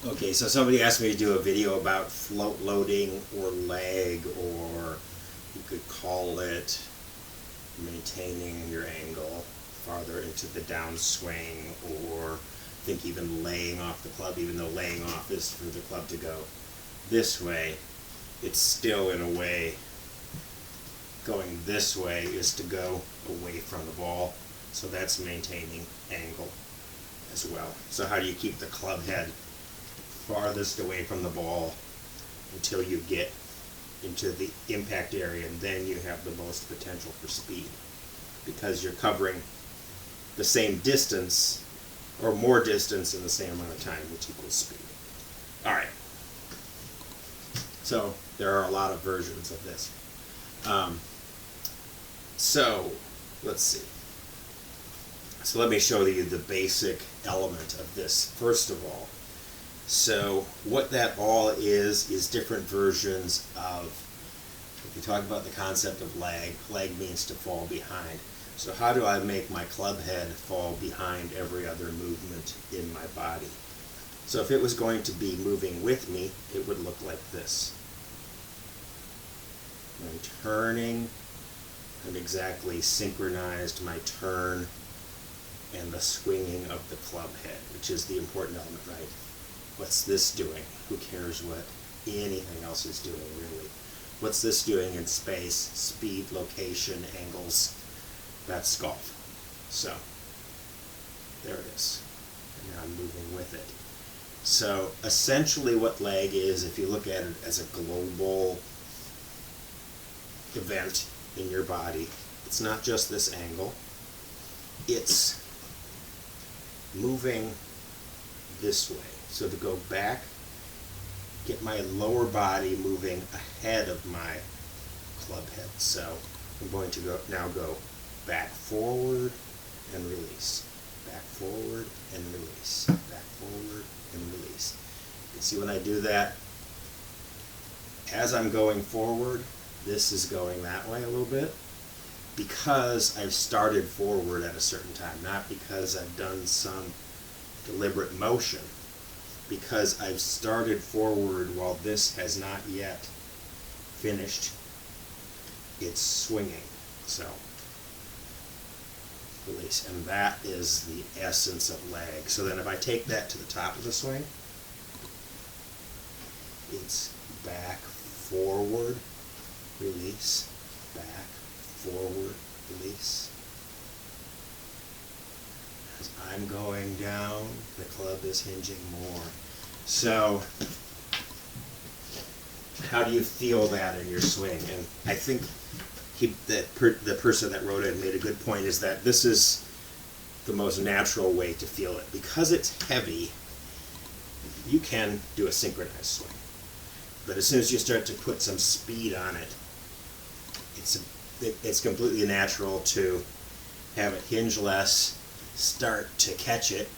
Okay, so somebody asked me to do a video about float loading or lag, or you could call it maintaining your angle farther into the downswing, or I think even laying off the club, even though laying off is for the club to go this way, it's still in a way going this way is to go away from the ball. So that's maintaining angle as well. So how do you keep the club head farthest away from the ball until you get into the impact area, and then you have the most potential for speed, because you're covering the same distance or more distance in the same amount of time, which equals speed. All right. So there are a lot of versions of this. So let's see. So let me show you the basic element of this first of all. So what that all is different versions of, if you talk about the concept of lag, lag means to fall behind. So how do I make my club head fall behind every other movement in my body? So if it was going to be moving with me, it would look like this. I'm turning, I've exactly synchronized my turn and the swinging of the club head, which is the important element, right? What's this doing? Who cares what anything else is doing, really? What's this doing in space, speed, location, angles? That's golf. So, there it is. And now I'm moving with it. So, essentially what lag is, if you look at it as a global event in your body, it's not just this angle. It's moving this way. So to go back, get my lower body moving ahead of my club head. So I'm going to now go back forward and release. Back forward and release. Back forward and release. You see when I do that, as I'm going forward, this is going that way a little bit, because I've started forward at a certain time, not because I've done some deliberate motion, because I've started forward while this has not yet finished its swinging. So, release. And that is the essence of lag. So then if I take that to the top of the swing, it's back, forward, release, back, forward, release. As I'm going down, the club is hinging more. So, how do you feel that in your swing? And I think the person that wrote it made a good point, is that this is the most natural way to feel it. Because it's heavy, you can do a synchronized swing. But as soon as you start to put some speed on it, it's completely natural to have it hinge less, start to catch it,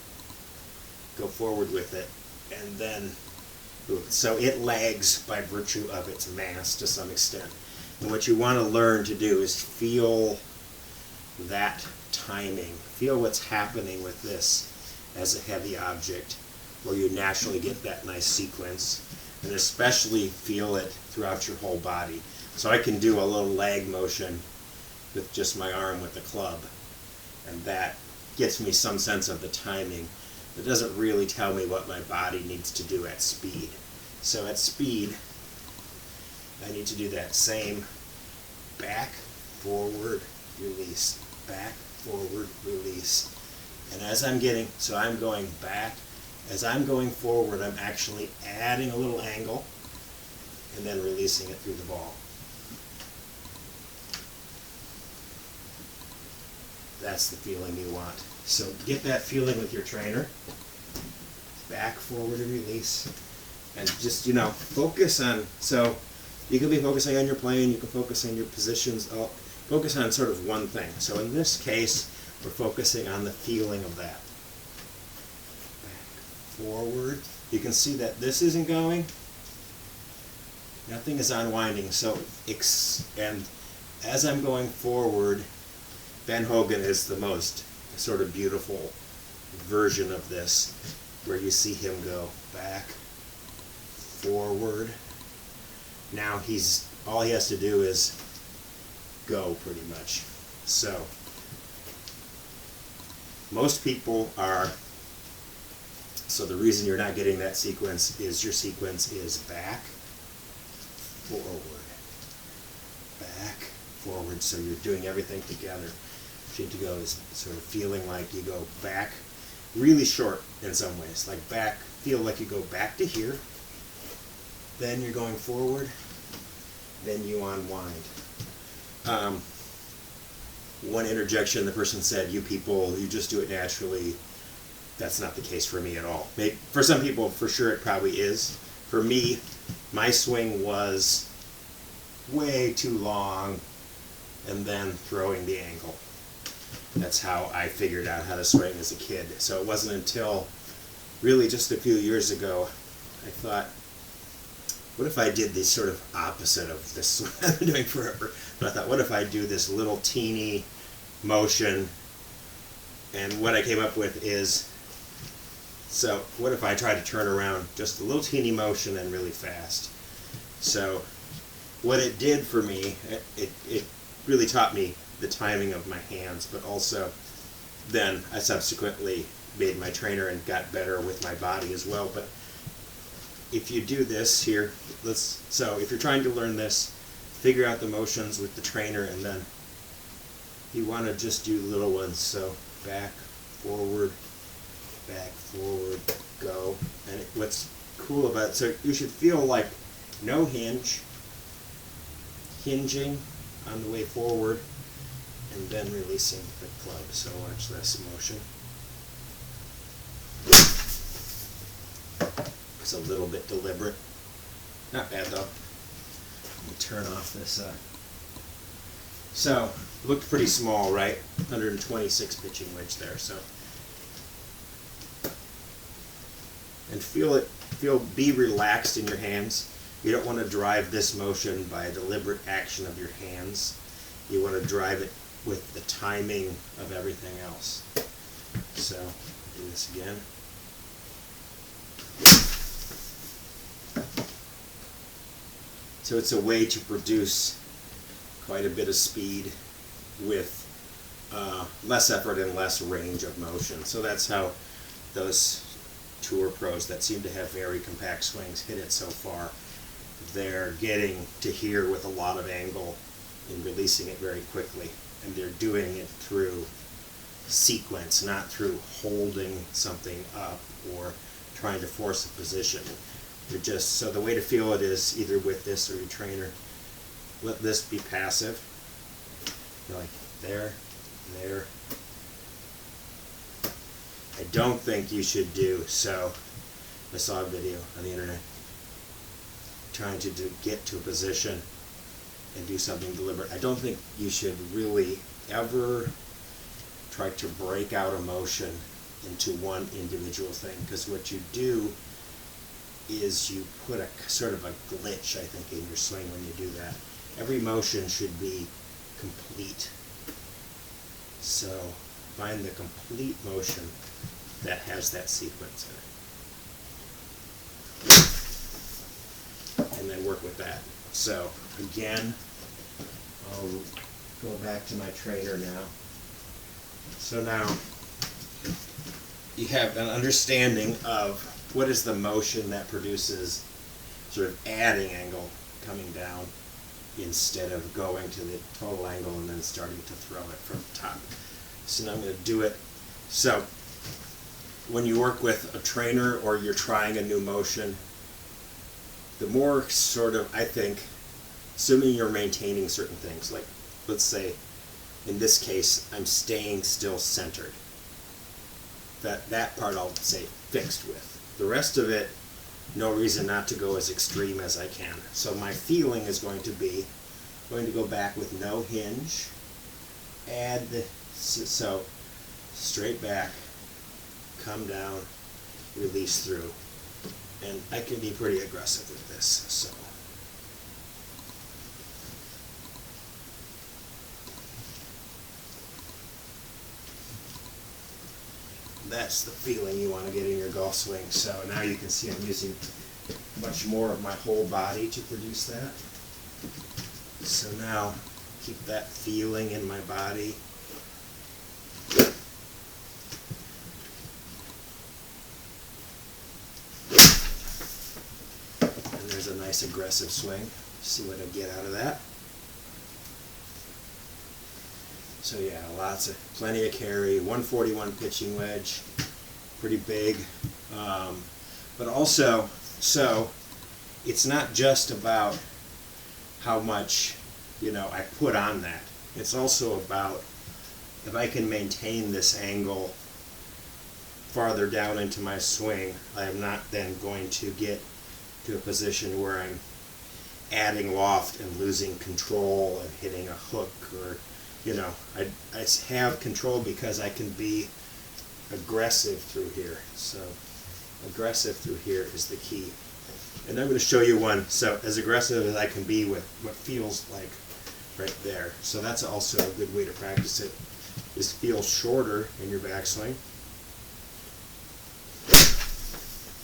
go forward with it, and then move. So it lags by virtue of its mass to some extent. And what you want to learn to do is feel that timing, feel what's happening with this as a heavy object, where you naturally get that nice sequence, and especially feel it throughout your whole body. So I can do a little lag motion with just my arm with the club, and that gets me some sense of the timing. It doesn't really tell me what my body needs to do at speed. So at speed, I need to do that same back, forward, release, back, forward, release. And as I'm getting, so I'm going back, as I'm going forward, I'm actually adding a little angle and then releasing it through the ball. That's the feeling you want. So get that feeling with your trainer. Back, forward, and release. And just, focus on, so you can be focusing on your playing, you can focus on your positions, focus on sort of one thing. So in this case, we're focusing on the feeling of that. Back, forward. You can see that this isn't going. Nothing is unwinding. So, and as I'm going forward, Ben Hogan is the most sort of beautiful version of this. where you see him go back, forward. Now all he has to do is go pretty much. So most people are, so the reason you're not getting that sequence is your sequence is back, forward, back, forward. So you're doing everything together. Shape to go is sort of feeling like you go back, really short in some ways, like back, feel like you go back to here, then you're going forward, then you unwind. One interjection, the person said, you people, you just do it naturally. That's not the case for me at all. Maybe, for some people, for sure it probably is. For me, my swing was way too long and then throwing the angle. That's how I figured out how to swing as a kid. So it wasn't until really just a few years ago I thought, what if I did the sort of opposite of this I've been doing forever? But I thought, what if I do this little teeny motion? And what I came up with is, so what if I try to turn around just a little teeny motion and really fast? So what it did for me, it really taught me the timing of my hands, but also then I subsequently made my trainer and got better with my body as well. But if you do this here, so if you're trying to learn this, figure out the motions with the trainer, and then you want to just do little ones. So back, forward, go. And what's cool about it, so you should feel like no hinge, hinging on the way forward, and then releasing the club. So watch this motion. It's a little bit deliberate. Not bad though. Let me turn off this. So, looked pretty small, right? 126 pitching wedge there. So, and be relaxed in your hands. You don't want to drive this motion by a deliberate action of your hands. You want to drive it with the timing of everything else. So, do this again. So it's a way to produce quite a bit of speed with less effort and less range of motion. So that's how those tour pros that seem to have very compact swings hit it so far. They're getting to here with a lot of angle and releasing it very quickly. And they're doing it through sequence, not through holding something up or trying to force a position. You're just, so the way to feel it is either with this or your trainer. Let this be passive. You're like there. I don't think you should do so. I saw a video on the internet trying to get to a position and do something deliberate. I don't think you should really ever try to break out a motion into one individual thing, because what you do is you put a sort of a glitch, I think, in your swing when you do that. Every motion should be complete. So find the complete motion that has that sequence in it. And then work with that. So again, I'll go back to my trainer now. So now you have an understanding of what is the motion that produces sort of adding angle coming down instead of going to the total angle and then starting to throw it from the top. So now I'm going to do it. So when you work with a trainer or you're trying a new motion, the more sort of, I think, assuming you're maintaining certain things, like let's say in this case I'm staying still centered. That part I'll say fixed with. The rest of it, no reason not to go as extreme as I can. So my feeling is going to go back with no hinge, add the, so straight back, come down, release through. And I can be pretty aggressive with this. So that's the feeling you want to get in your golf swing. So now you can see I'm using much more of my whole body to produce that. So now keep that feeling in my body. And there's a nice aggressive swing. See what I get out of that. So yeah, plenty of carry, 141 pitching wedge, pretty big. But also, so it's not just about how much, I put on that. It's also about if I can maintain this angle farther down into my swing, I am not then going to get to a position where I'm adding loft and losing control and hitting a hook, or I have control because I can be aggressive through here. So aggressive through here is the key. And I'm going to show you one. So as aggressive as I can be with what feels like right there. So that's also a good way to practice it, is feel shorter in your backswing.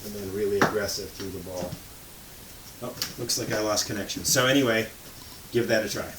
And then really aggressive through the ball. Oh, looks like I lost connection. So anyway, give that a try.